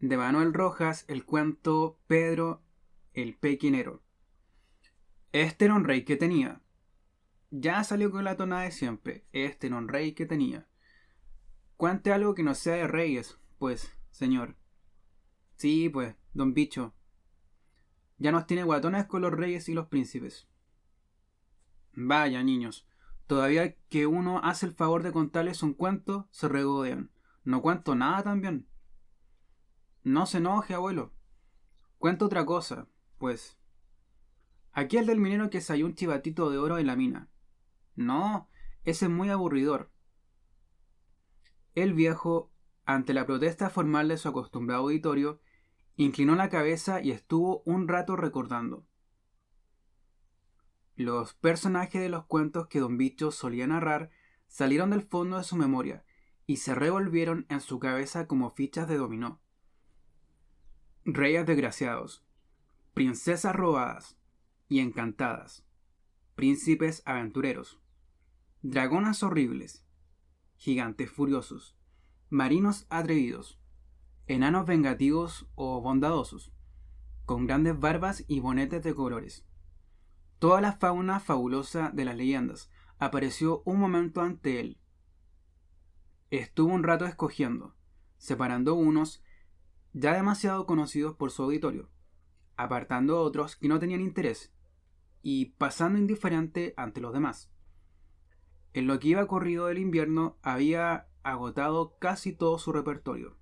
de Manuel Rojas, el cuento Pedro el Pequinero. Este era un rey que tenía. Ya salió con la tonada de siempre. Este era un rey que tenía. Cuente algo que no sea de reyes, pues, señor. Sí, pues, don Bicho. Ya nos tiene guatones con los reyes y los príncipes. Vaya, niños. Todavía que uno hace el favor de contarles un cuento, se regodean. No cuento nada también. No se enoje, abuelo. Cuento otra cosa, pues. Aquí el del minero que se halló un chivatito de oro en la mina. No, ese es muy aburridor. El viejo, ante la protesta formal de su acostumbrado auditorio, inclinó la cabeza y estuvo un rato recordando. Los personajes de los cuentos que don Bicho solía narrar salieron del fondo de su memoria y se revolvieron en su cabeza como fichas de dominó. Reyes desgraciados, princesas robadas y encantadas, príncipes aventureros, dragonas horribles, gigantes furiosos, marinos atrevidos, enanos vengativos o bondadosos, con grandes barbas y bonetes de colores. Toda la fauna fabulosa de las leyendas apareció un momento ante él. Estuvo un rato escogiendo, separando unos ya demasiado conocidos por su auditorio, apartando otros que no tenían interés y pasando indiferente ante los demás. En lo que iba corrido del invierno había agotado casi todo su repertorio.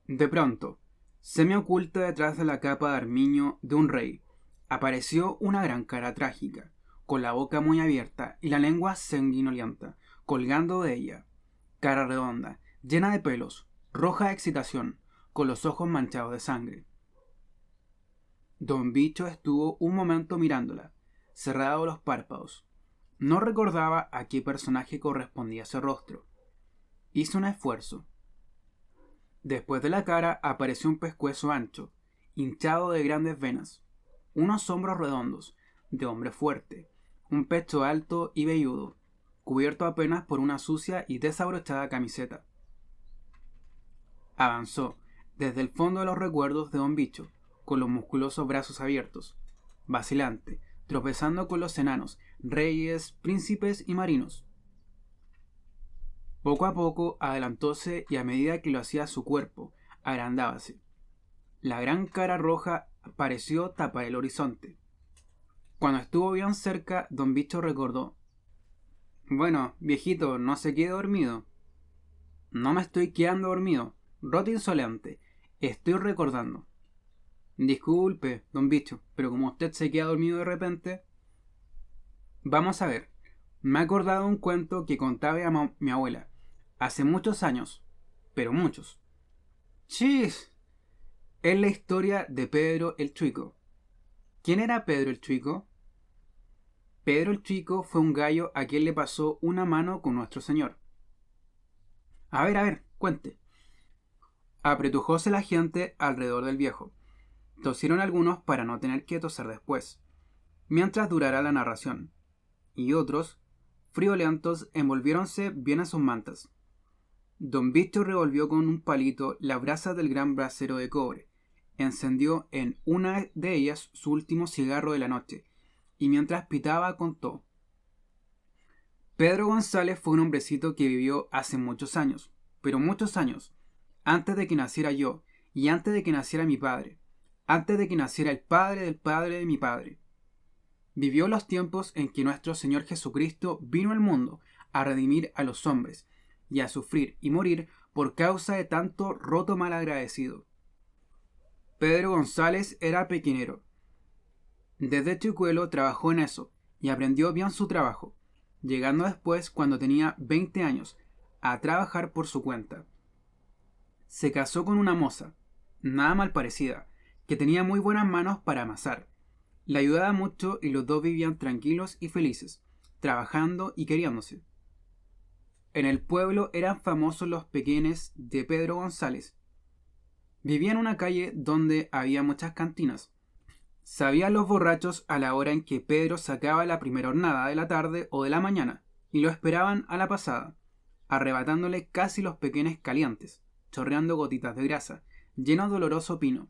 De pronto, semi-oculta detrás de la capa de armiño de un rey, apareció una gran cara trágica, con la boca muy abierta y la lengua sanguinolenta, colgando de ella. Cara redonda, llena de pelos, roja de excitación, con los ojos manchados de sangre. Don Bicho estuvo un momento mirándola, cerrados los párpados. No recordaba a qué personaje correspondía ese rostro. Hizo un esfuerzo. Después de la cara apareció un pescuezo ancho, hinchado de grandes venas, unos hombros redondos, de hombre fuerte, un pecho alto y velludo, cubierto apenas por una sucia y desabrochada camiseta. Avanzó, desde el fondo de los recuerdos de don Bicho, con los musculosos brazos abiertos, vacilante, tropezando con los enanos, reyes, príncipes y marinos. Poco a poco adelantóse y a medida que lo hacía su cuerpo, agrandábase. La gran cara roja pareció tapar el horizonte. Cuando estuvo bien cerca, don Bicho recordó. Bueno, viejito, no se quede dormido. No me estoy quedando dormido. Roto insolente. Estoy recordando. Disculpe, don Bicho, pero como usted se queda dormido de repente... Vamos a ver. Me he acordado de un cuento que contaba mi abuela. Hace muchos años. Pero muchos. ¡Chis! Es la historia de Pedro el Chico. ¿Quién era Pedro el Chico? Pedro el Chico fue un gallo a quien le pasó una mano con nuestro Señor. A ver, cuente. Apretujóse la gente alrededor del viejo. Tosieron algunos para no tener que toser después, mientras durara la narración, y otros, friolentos, envolviéronse bien en sus mantas. Don Bicho revolvió con un palito las brasas del gran brasero de cobre, encendió en una de ellas su último cigarro de la noche, y mientras pitaba contó. Pedro González fue un hombrecito que vivió hace muchos años, pero muchos años, antes de que naciera yo, y antes de que naciera mi padre, antes de que naciera el padre del padre de mi padre. Vivió los tiempos en que nuestro Señor Jesucristo vino al mundo a redimir a los hombres, y a sufrir y morir por causa de tanto roto mal agradecido. Pedro González era pequinero. Desde chicuelo trabajó en eso, y aprendió bien su trabajo, llegando después, cuando tenía 20 años, a trabajar por su cuenta. Se casó con una moza, nada mal parecida, que tenía muy buenas manos para amasar. Le ayudaba mucho y los dos vivían tranquilos y felices, trabajando y queriéndose. En el pueblo eran famosos los pequeños de Pedro González. Vivía en una calle donde había muchas cantinas. Sabían los borrachos a la hora en que Pedro sacaba la primera hornada de la tarde o de la mañana, y lo esperaban a la pasada, arrebatándole casi los pequeños calientes, chorreando gotitas de grasa, lleno de oloroso pino.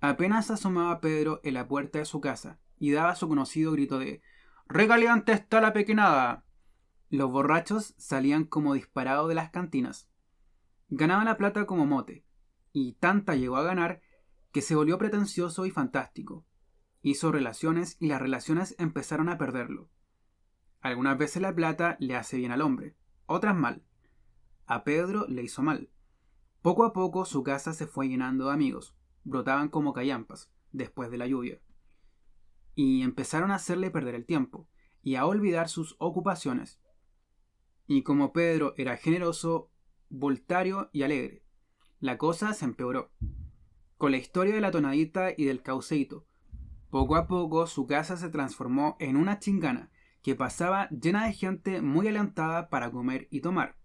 Apenas asomaba Pedro en la puerta de su casa y daba su conocido grito de «¡Recaliente está la pequeñada!». Los borrachos salían como disparados de las cantinas. Ganaba la plata como mote, y tanta llegó a ganar que se volvió pretencioso y fantástico. Hizo relaciones y las relaciones empezaron a perderlo. Algunas veces la plata le hace bien al hombre, otras mal. A Pedro le hizo mal. Poco a poco su casa se fue llenando de amigos, brotaban como callampas después de la lluvia, y empezaron a hacerle perder el tiempo y a olvidar sus ocupaciones. Y como Pedro era generoso, voluntario y alegre, la cosa se empeoró. Con la historia de la tonadita y del cauceito, poco a poco su casa se transformó en una chingana que pasaba llena de gente muy alentada para comer y tomar.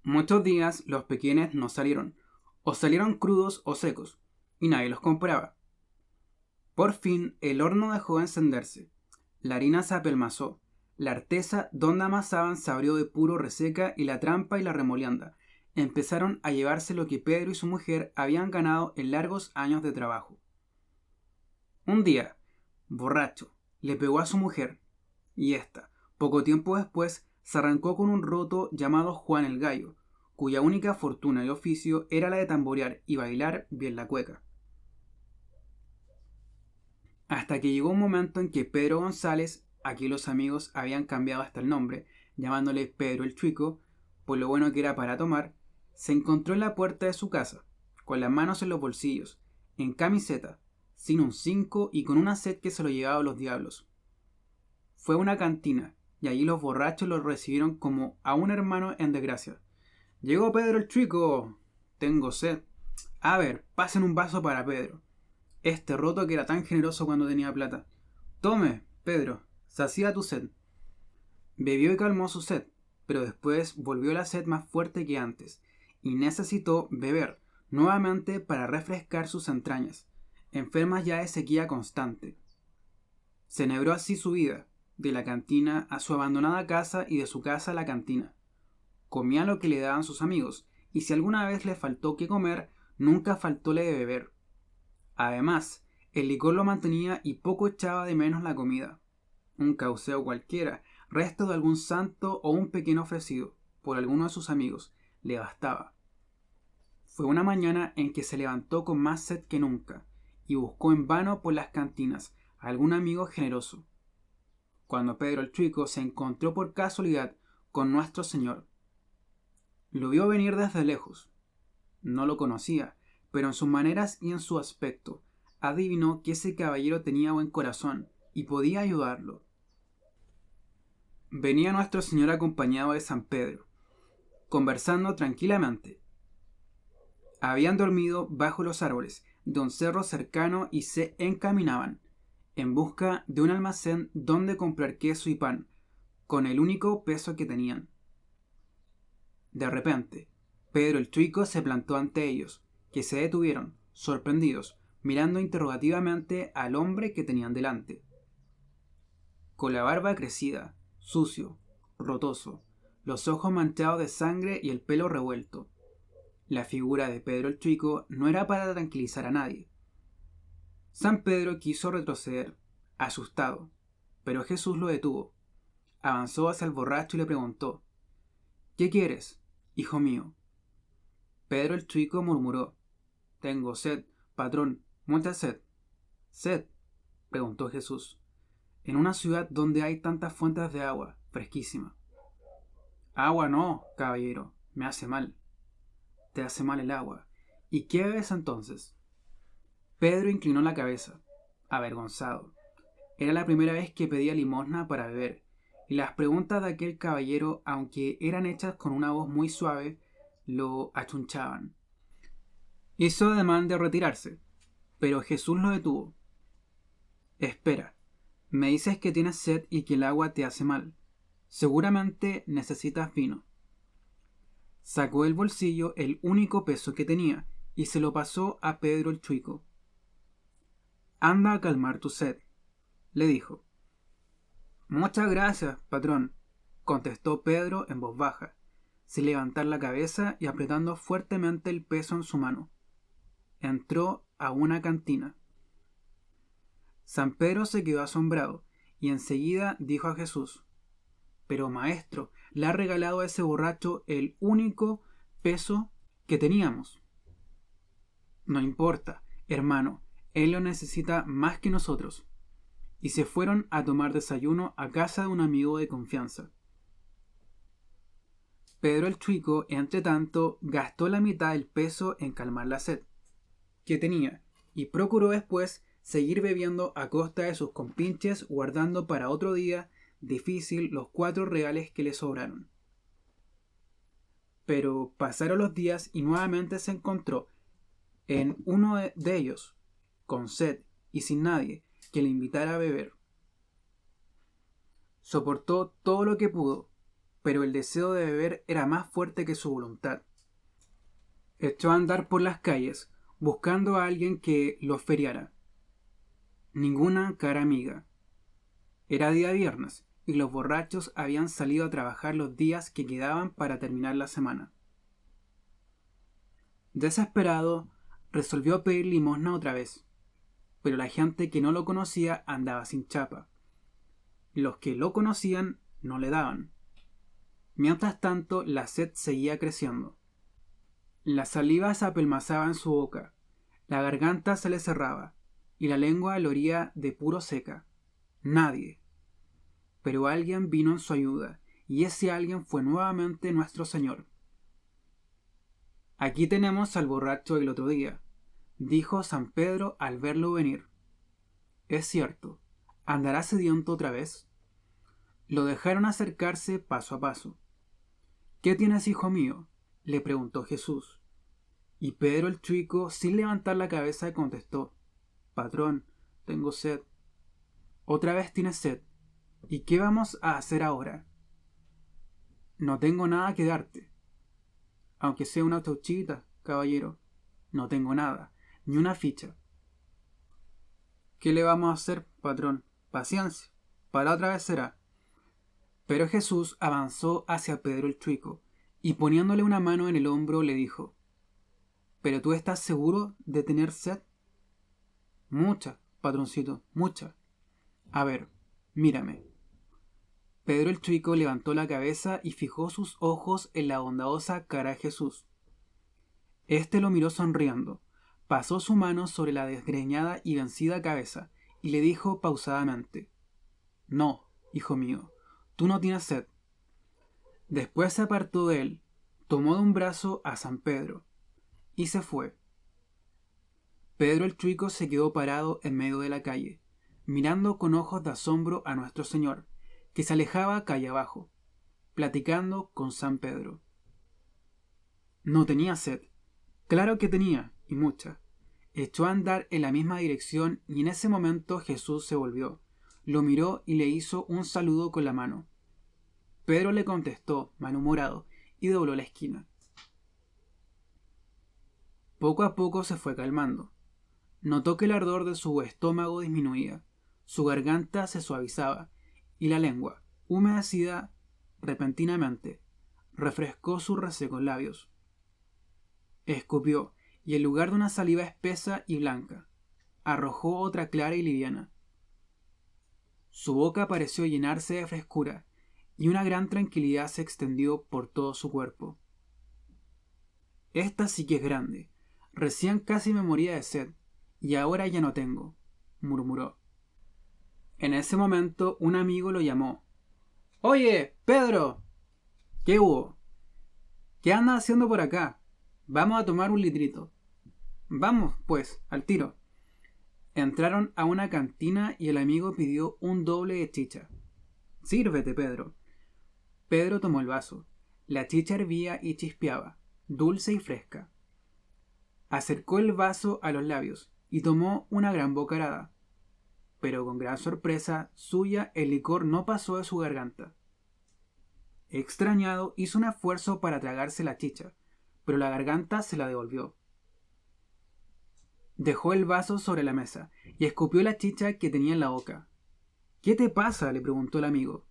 Muchos días los pequeños no salieron, o salieron crudos o secos, y nadie los compraba. Por fin el horno dejó de encenderse, la harina se apelmazó, la artesa donde amasaban se abrió de puro reseca y la trampa y la remolienda empezaron a llevarse lo que Pedro y su mujer habían ganado en largos años de trabajo. Un día, borracho, le pegó a su mujer, y ésta, poco tiempo después, se arrancó con un roto llamado Juan el Gallo, cuya única fortuna y oficio era la de tamborear y bailar bien la cueca. Hasta que llegó un momento en que Pedro González, aquí los amigos habían cambiado hasta el nombre, llamándole Pedro el Chuico, por lo bueno que era para tomar, se encontró en la puerta de su casa, con las manos en los bolsillos, en camiseta, sin un cinco y con una sed que se lo llevaba a los diablos. Fue a una cantina, y allí los borrachos lo recibieron como a un hermano en desgracia. «Llegó Pedro el Chuico. Tengo sed. A ver, pasen un vaso para Pedro. Este roto que era tan generoso cuando tenía plata. Tome, Pedro, sacía tu sed». Bebió y calmó su sed, pero después volvió la sed más fuerte que antes, y necesitó beber nuevamente para refrescar sus entrañas, enfermas ya de sequía constante. Se enhebró así su vida, de la cantina a su abandonada casa y de su casa a la cantina. Comía lo que le daban sus amigos, y si alguna vez le faltó que comer, nunca faltóle de beber. Además, el licor lo mantenía y poco echaba de menos la comida. Un cauceo cualquiera, resto de algún santo o un pequeño ofrecido por alguno de sus amigos, le bastaba. Fue una mañana en que se levantó con más sed que nunca, y buscó en vano por las cantinas a algún amigo generoso. Cuando Pedro el Chuico se encontró por casualidad con nuestro Señor. Lo vio venir desde lejos. No lo conocía, pero en sus maneras y en su aspecto adivinó que ese caballero tenía buen corazón y podía ayudarlo. Venía nuestro Señor acompañado de San Pedro, conversando tranquilamente. Habían dormido bajo los árboles de un cerro cercano y se encaminaban en busca de un almacén donde comprar queso y pan, con el único peso que tenían. De repente, Pedro el Chuico se plantó ante ellos, que se detuvieron, sorprendidos, mirando interrogativamente al hombre que tenían delante. Con la barba crecida, sucio, rotoso, los ojos manchados de sangre y el pelo revuelto. La figura de Pedro el Chuico no era para tranquilizar a nadie. San Pedro quiso retroceder, asustado, pero Jesús lo detuvo. Avanzó hacia el borracho y le preguntó: «¿Qué quieres, hijo mío?». Pedro el Chuico murmuró: «Tengo sed, patrón, mucha sed». «¿Sed?», preguntó Jesús. «En una ciudad donde hay tantas fuentes de agua, fresquísima». «Agua no, caballero, me hace mal». «Te hace mal el agua. ¿Y qué bebes entonces?». Pedro inclinó la cabeza, avergonzado. Era la primera vez que pedía limosna para beber, y las preguntas de aquel caballero, aunque eran hechas con una voz muy suave, lo achunchaban. Hizo ademán de retirarse, pero Jesús lo detuvo. «Espera, me dices que tienes sed y que el agua te hace mal. Seguramente necesitas vino». Sacó del bolsillo el único peso que tenía y se lo pasó a Pedro el Chuico. «Anda a calmar tu sed», le dijo. «Muchas gracias, patrón», contestó Pedro en voz baja. sin levantar la cabeza y apretando fuertemente el peso en su mano. Entró a una cantina. San Pedro se quedó asombrado y enseguida dijo a Jesús: «Pero maestro, le ha regalado a ese borracho el único peso que teníamos». «No importa, hermano, él lo necesita más que nosotros». Y se fueron a tomar desayuno a casa de un amigo de confianza. Pedro el Chuico, entre tanto, gastó la mitad del peso en calmar la sed que tenía y procuró después seguir bebiendo a costa de sus compinches, guardando para otro día difícil los 4 reales que le sobraron. Pero pasaron los días y nuevamente se encontró en uno de ellos, con sed y sin nadie que le invitara a beber. Soportó todo lo que pudo, pero el deseo de beber era más fuerte que su voluntad. Echó a andar por las calles, buscando a alguien que lo feriara. Ninguna cara amiga. Era día viernes, y los borrachos habían salido a trabajar los días que quedaban para terminar la semana. Desesperado, resolvió pedir limosna otra vez, pero la gente que no lo conocía andaba sin chapa. Los que lo conocían no le daban. Mientras tanto, la sed seguía creciendo. La saliva se apelmazaba en su boca, la garganta se le cerraba, y la lengua le olía de puro seca. Nadie. Pero alguien vino en su ayuda, y ese alguien fue nuevamente nuestro Señor. «Aquí tenemos al borracho del otro día», dijo San Pedro al verlo venir. «Es cierto, ¿andará sediento otra vez?». Lo dejaron acercarse paso a paso. «¿Qué tienes, hijo mío?», le preguntó Jesús. Y Pedro el Chuico, sin levantar la cabeza, contestó: «Patrón, tengo sed». «¿Otra vez tienes sed? ¿Y qué vamos a hacer ahora?». «No tengo nada que darte». «Aunque sea una tauchita, caballero». «No tengo nada, ni una ficha». «¿Qué le vamos a hacer, patrón? Paciencia, para otra vez será». Pero Jesús avanzó hacia Pedro el Chuico y poniéndole una mano en el hombro le dijo: «¿Pero tú estás seguro de tener sed?». «Mucha, patroncito, mucha». «A ver, mírame». Pedro el Chuico levantó la cabeza y fijó sus ojos en la bondadosa cara de Jesús. Este lo miró sonriendo, pasó su mano sobre la desgreñada y vencida cabeza y le dijo pausadamente: «No, hijo mío, tú no tienes sed». Después se apartó de él, tomó de un brazo a San Pedro y se fue. Pedro el Chuico se quedó parado en medio de la calle, mirando con ojos de asombro a nuestro Señor, que se alejaba calle abajo, platicando con San Pedro. No tenía sed. Claro que tenía, y mucha. Echó a andar en la misma dirección y en ese momento Jesús se volvió, lo miró y le hizo un saludo con la mano. Pedro le contestó, malhumorado, y dobló la esquina. Poco a poco se fue calmando. Notó que el ardor de su estómago disminuía, su garganta se suavizaba, y la lengua, humedecida repentinamente, refrescó sus resecos labios. Escupió, y en lugar de una saliva espesa y blanca, arrojó otra clara y liviana. Su boca pareció llenarse de frescura, y una gran tranquilidad se extendió por todo su cuerpo. «Esta sí que es grande. Recién casi me moría de sed, y ahora ya no tengo», murmuró. En ese momento un amigo lo llamó. «Oye, Pedro». «¿Qué hubo?». «¿Qué andas haciendo por acá? Vamos a tomar un litrito». «Vamos, pues, al tiro». Entraron a una cantina y el amigo pidió un doble de chicha. «Sírvete, Pedro». Pedro tomó el vaso. La chicha hervía y chispeaba, dulce y fresca. Acercó el vaso a los labios y tomó una gran bocarada. Pero con gran sorpresa suya el licor no pasó de su garganta. Extrañado, hizo un esfuerzo para tragarse la chicha, pero la garganta se la devolvió. Dejó el vaso sobre la mesa y escupió la chicha que tenía en la boca. «¿Qué te pasa?», le preguntó el amigo,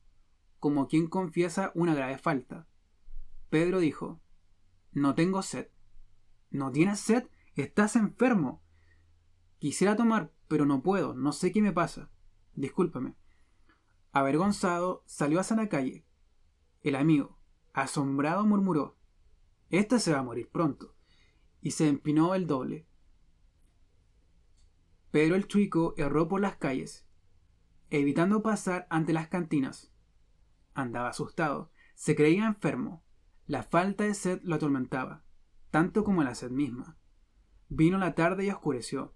como quien confiesa una grave falta. Pedro dijo: No tengo sed. ¿No tienes sed? Estás enfermo. Quisiera tomar, pero no puedo, no sé qué me pasa. Discúlpame. Avergonzado, salió hacia la calle. El amigo, asombrado, murmuró: Este se va a morir pronto. Y se empinó el doble. Pedro el Chuico erró por las calles, evitando pasar ante las cantinas. Andaba asustado, se creía enfermo. La falta de sed lo atormentaba, tanto como la sed misma. Vino la tarde y oscureció.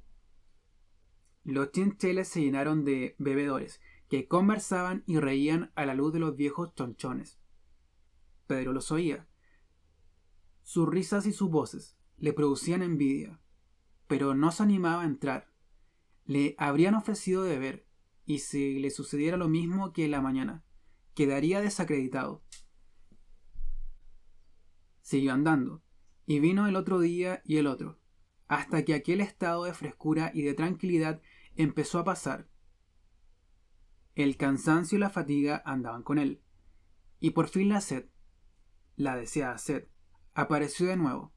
Los chincheles se llenaron de bebedores, que conversaban y reían a la luz de los viejos chonchones. Pedro los oía. Sus risas y sus voces le producían envidia, pero no se animaba a entrar. Le habrían ofrecido de beber, y si le sucediera lo mismo que en la mañana, quedaría desacreditado. Siguió andando, y vino el otro día y el otro, hasta que aquel estado de frescura y de tranquilidad empezó a pasar. El cansancio y la fatiga andaban con él, y por fin la sed, la deseada sed, apareció de nuevo.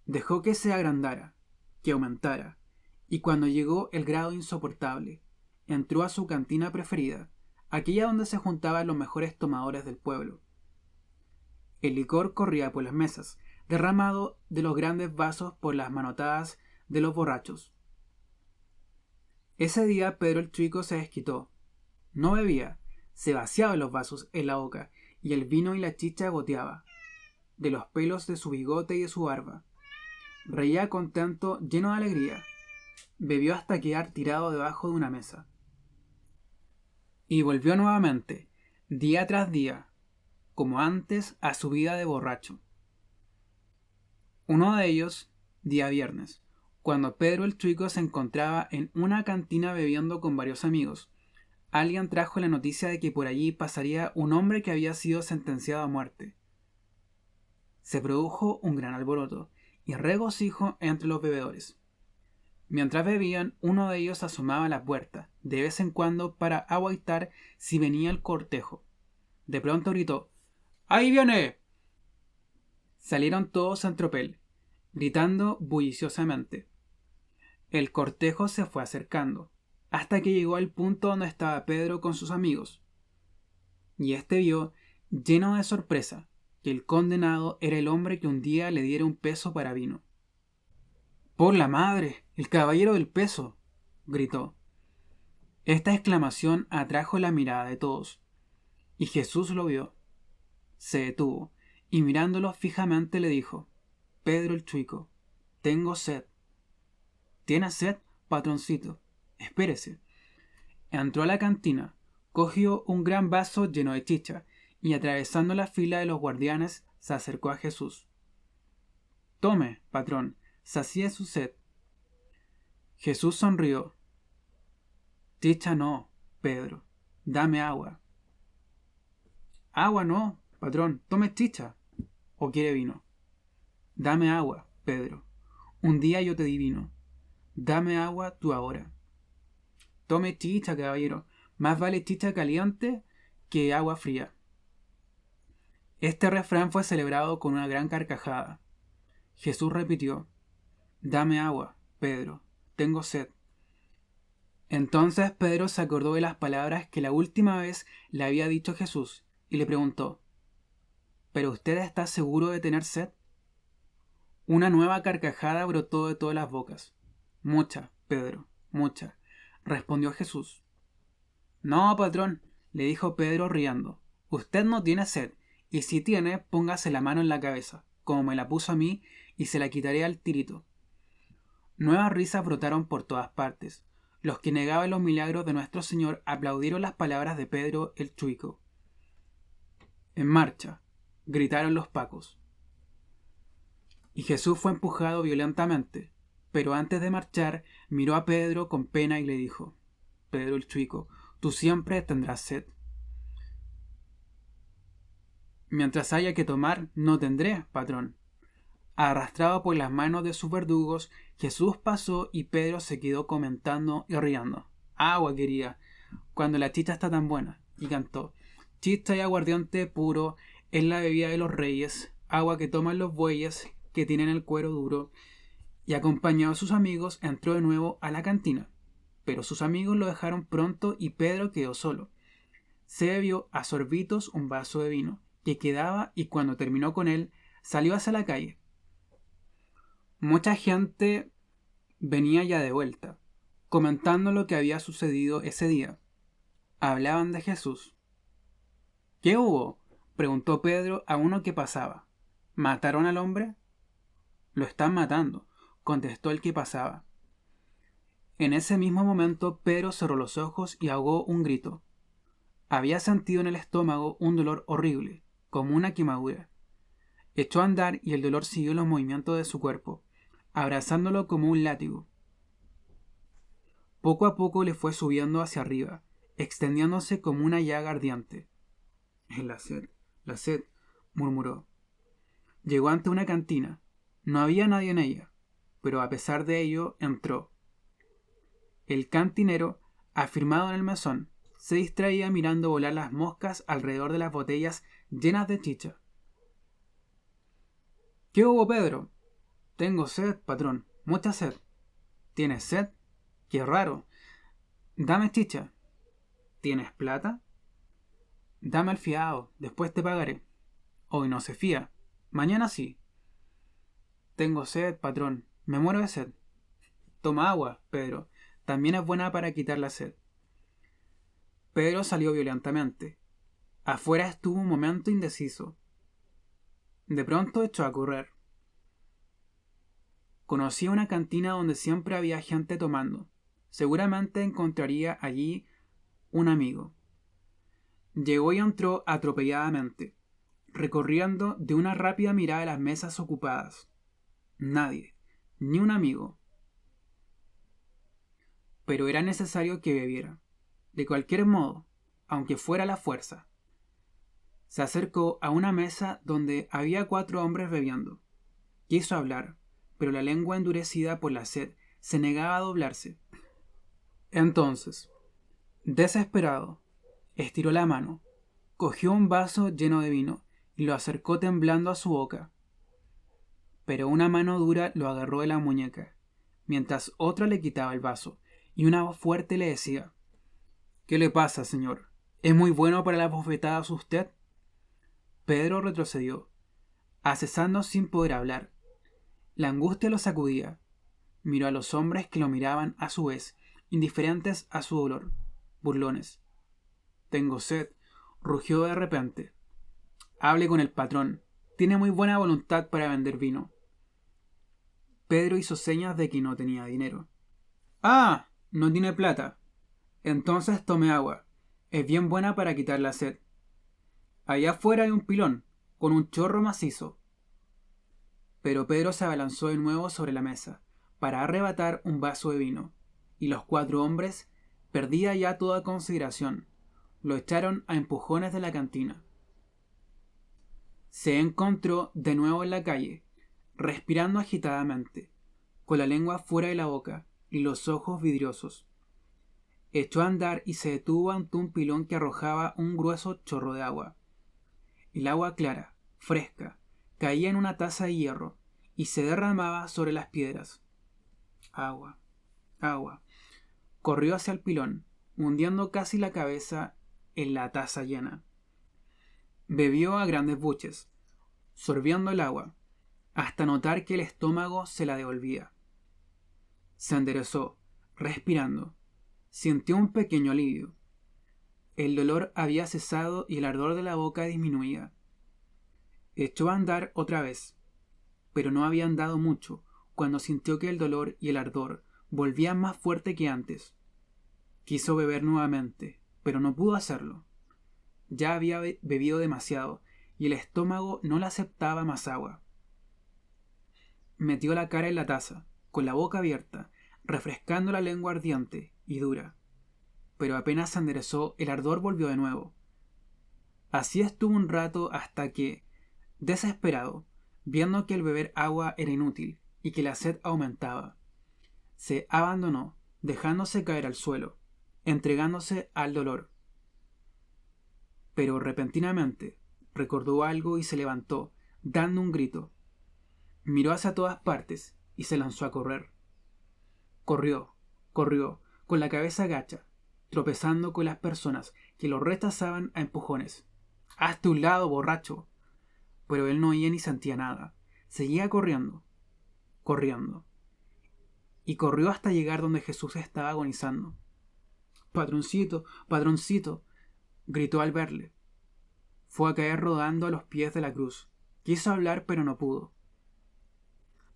Dejó que se agrandara, que aumentara, y cuando llegó el grado insoportable, entró a su cantina preferida, aquella donde se juntaban los mejores tomadores del pueblo. El licor corría por las mesas, derramado de los grandes vasos por las manotadas de los borrachos. Ese día Pedro el Chuico se desquitó. No bebía, se vaciaba los vasos en la boca, y el vino y la chicha goteaba de los pelos de su bigote y de su barba. Reía contento, lleno de alegría. Bebió hasta quedar tirado debajo de una mesa. Y volvió nuevamente, día tras día, como antes, a su vida de borracho. Uno de ellos, día viernes, cuando Pedro el Chuico se encontraba en una cantina bebiendo con varios amigos, alguien trajo la noticia de que por allí pasaría un hombre que había sido sentenciado a muerte. Se produjo un gran alboroto y regocijo entre los bebedores. Mientras bebían, uno de ellos asomaba a la puerta, de vez en cuando, para aguaitar si venía el cortejo. De pronto gritó: ¡Ahí viene! Salieron todos en tropel, gritando bulliciosamente. El cortejo se fue acercando, hasta que llegó al punto donde estaba Pedro con sus amigos. Y éste vio, lleno de sorpresa, que el condenado era el hombre que un día le diera un peso para vino. ¡Por la madre! ¡El caballero del peso! Gritó. Esta exclamación atrajo la mirada de todos, y Jesús lo vio. Se detuvo, y mirándolo fijamente le dijo: Pedro el Chuico, tengo sed. ¿Tienes sed, patroncito? Espérese. Entró a la cantina, cogió un gran vaso lleno de chicha, y atravesando la fila de los guardianes, se acercó a Jesús. Tome, patrón, sacíe su sed. Jesús sonrió. Chicha no, Pedro, dame agua. Agua no, patrón, tome chicha. ¿O quiere vino? Dame agua, Pedro. Un día yo te di vino. Dame agua tú ahora. Tome chicha, caballero. Más vale chicha caliente que agua fría. Este refrán fue celebrado con una gran carcajada. Jesús repitió: Dame agua, Pedro, tengo sed. Entonces Pedro se acordó de las palabras que la última vez le había dicho Jesús y le preguntó: ¿Pero usted está seguro de tener sed? Una nueva carcajada brotó de todas las bocas. Mucha, Pedro, mucha, respondió Jesús. No, patrón, le dijo Pedro riendo. Usted no tiene sed, y si tiene, póngase la mano en la cabeza, como me la puso a mí, y se la quitaré al tirito. Nuevas risas brotaron por todas partes. Los que negaban los milagros de nuestro Señor aplaudieron las palabras de Pedro el Chuico. En marcha, gritaron los pacos. Y Jesús fue empujado violentamente, pero antes de marchar miró a Pedro con pena y le dijo: Pedro el Chuico, tú siempre tendrás sed. Mientras haya que tomar, no tendré, patrón. Arrastrado por las manos de sus verdugos, Jesús pasó y Pedro se quedó comentando y riendo. Agua quería, cuando la chicha está tan buena. Y cantó: chicha y aguardiente puro, es la bebida de los reyes, agua que toman los bueyes que tienen el cuero duro, y acompañado de sus amigos entró de nuevo a la cantina. Pero sus amigos lo dejaron pronto y Pedro quedó solo. Se bebió a sorbitos un vaso de vino que quedaba y cuando terminó con él salió hacia la calle. Mucha gente venía ya de vuelta, comentando lo que había sucedido ese día. Hablaban de Jesús. ¿Qué hubo?, preguntó Pedro a uno que pasaba. ¿Mataron al hombre? Lo están matando, contestó el que pasaba. En ese mismo momento Pedro cerró los ojos y ahogó un grito. Había sentido en el estómago un dolor horrible, como una quemadura. Echó a andar y el dolor siguió los movimientos de su cuerpo, abrazándolo como un látigo. Poco a poco le fue subiendo hacia arriba, extendiéndose como una llaga ardiente. La sed, murmuró. Llegó ante una cantina. No había nadie en ella, pero a pesar de ello entró. El cantinero, afirmado en el mesón, se distraía mirando volar las moscas alrededor de las botellas llenas de chicha. ¿Qué hubo, Pedro? Tengo sed, patrón, mucha sed. ¿Tienes sed? Qué raro. Dame chicha. ¿Tienes plata? Dame el fiado, después te pagaré. Hoy no se fía, mañana sí. Tengo sed, patrón, me muero de sed. Toma agua, Pedro, también es buena para quitar la sed. Pedro salió violentamente. Afuera estuvo un momento indeciso. De pronto echó a correr. Conocía una cantina donde siempre había gente tomando. Seguramente encontraría allí un amigo. Llegó y entró atropelladamente, recorriendo de una rápida mirada las mesas ocupadas. Nadie, ni un amigo. Pero era necesario que bebiera. De cualquier modo, aunque fuera a la fuerza. Se acercó a una mesa donde había 4 hombres bebiendo. Quiso hablar, pero la lengua endurecida por la sed se negaba a doblarse. Entonces, desesperado, estiró la mano, cogió un vaso lleno de vino y lo acercó temblando a su boca. Pero una mano dura lo agarró de la muñeca, mientras otra le quitaba el vaso, y una voz fuerte le decía: ¿Qué le pasa, señor? ¿Es muy bueno para las bofetadas usted? Pedro retrocedió, accesando sin poder hablar. La angustia lo sacudía. Miró a los hombres que lo miraban a su vez, indiferentes a su dolor, burlones. Tengo sed, rugió de repente. Hable con el patrón. Tiene muy buena voluntad para vender vino. Pedro hizo señas de que no tenía dinero. ¡Ah! No tiene plata. Entonces tome agua. Es bien buena para quitar la sed. Allá afuera hay un pilón, con un chorro macizo. Pero Pedro se abalanzó de nuevo sobre la mesa, para arrebatar un vaso de vino, y los 4 hombres, perdida ya toda consideración, lo echaron a empujones de la cantina. Se encontró de nuevo en la calle, respirando agitadamente, con la lengua fuera de la boca y los ojos vidriosos. Echó a andar y se detuvo ante un pilón que arrojaba un grueso chorro de agua. El agua clara, fresca, caía en una taza de hierro y se derramaba sobre las piedras. Agua, agua. Corrió hacia el pilón, hundiendo casi la cabeza en la taza llena. Bebió a grandes buches, sorbiendo el agua, hasta notar que el estómago se la devolvía. Se enderezó, respirando. Sintió un pequeño alivio. El dolor había cesado y el ardor de la boca disminuía. Echó a andar otra vez, pero no había andado mucho cuando sintió que el dolor y el ardor volvían más fuerte que antes. Quiso beber nuevamente, pero no pudo hacerlo. Ya había bebido demasiado y el estómago no le aceptaba más agua. Metió la cara en la taza, con la boca abierta, refrescando la lengua ardiente y dura. Pero apenas se enderezó, el ardor volvió de nuevo. Así estuvo un rato hasta que, desesperado, viendo que el beber agua era inútil y que la sed aumentaba, se abandonó, dejándose caer al suelo, entregándose al dolor. Pero repentinamente, recordó algo y se levantó, dando un grito. Miró hacia todas partes y se lanzó a correr. Corrió, con la cabeza gacha, tropezando con las personas que lo rechazaban a empujones. ¡Hazte un lado, borracho! Pero él no oía ni sentía nada. Seguía corriendo, y corrió hasta llegar donde Jesús estaba agonizando. Patroncito, patroncito, gritó al verle. Fue a caer rodando a los pies de la cruz. Quiso hablar, pero no pudo.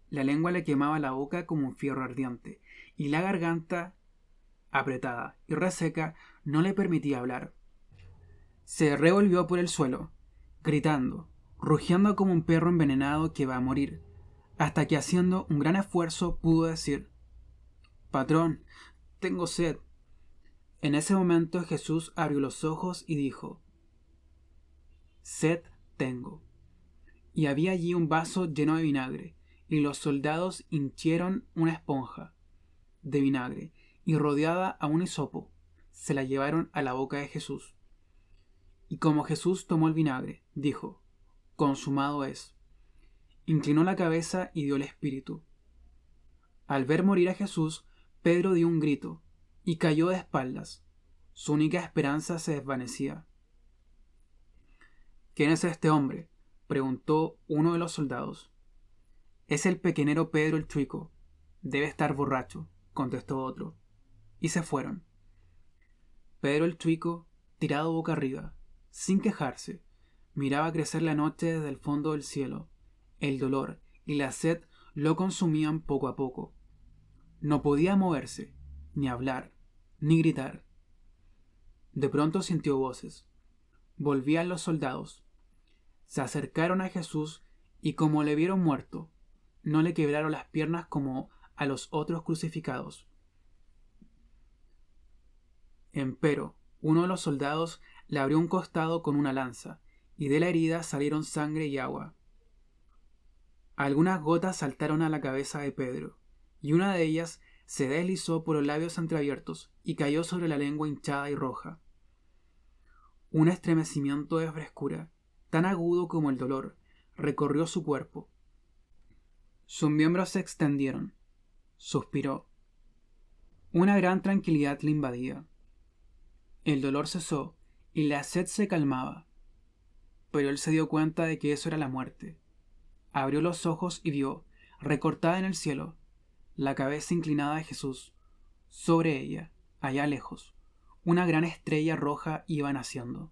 La lengua le quemaba la boca como un fierro ardiente, y la garganta, apretada y reseca, no le permitía hablar. Se revolvió por el suelo, gritando, rugiendo como un perro envenenado que va a morir, hasta que haciendo un gran esfuerzo pudo decir: «Patrón, tengo sed». En ese momento Jesús abrió los ojos y dijo: «Sed tengo». Y había allí un vaso lleno de vinagre, y los soldados hinchieron una esponja de vinagre, y rodeada a un hisopo, se la llevaron a la boca de Jesús. Y como Jesús tomó el vinagre, dijo: «Consumado es». Inclinó la cabeza y dio el espíritu. Al ver morir a Jesús, Pedro dio un grito y cayó de espaldas. Su única esperanza se desvanecía. «¿Quién es este hombre?», preguntó uno de los soldados. «Es el pequeñero Pedro el Chuico. Debe estar borracho», contestó otro. Y se fueron. Pedro el Chuico, tirado boca arriba, sin quejarse, miraba crecer la noche desde el fondo del cielo. El dolor y la sed lo consumían poco a poco. No podía moverse, ni hablar, ni gritar. De pronto sintió voces. Volvían los soldados. Se acercaron a Jesús y, como le vieron muerto, no le quebraron las piernas como a los otros crucificados. Empero, uno de los soldados le abrió un costado con una lanza, y de la herida salieron sangre y agua. Algunas gotas saltaron a la cabeza de Pedro, y una de ellas se deslizó por los labios entreabiertos y cayó sobre la lengua hinchada y roja. Un estremecimiento de frescura, tan agudo como el dolor, recorrió su cuerpo. Sus miembros se extendieron. Suspiró. Una gran tranquilidad le invadía. El dolor cesó y la sed se calmaba. Pero él se dio cuenta de que eso era la muerte. Abrió los ojos y vio, recortada en el cielo, la cabeza inclinada de Jesús. Sobre ella, allá lejos, una gran estrella roja iba naciendo.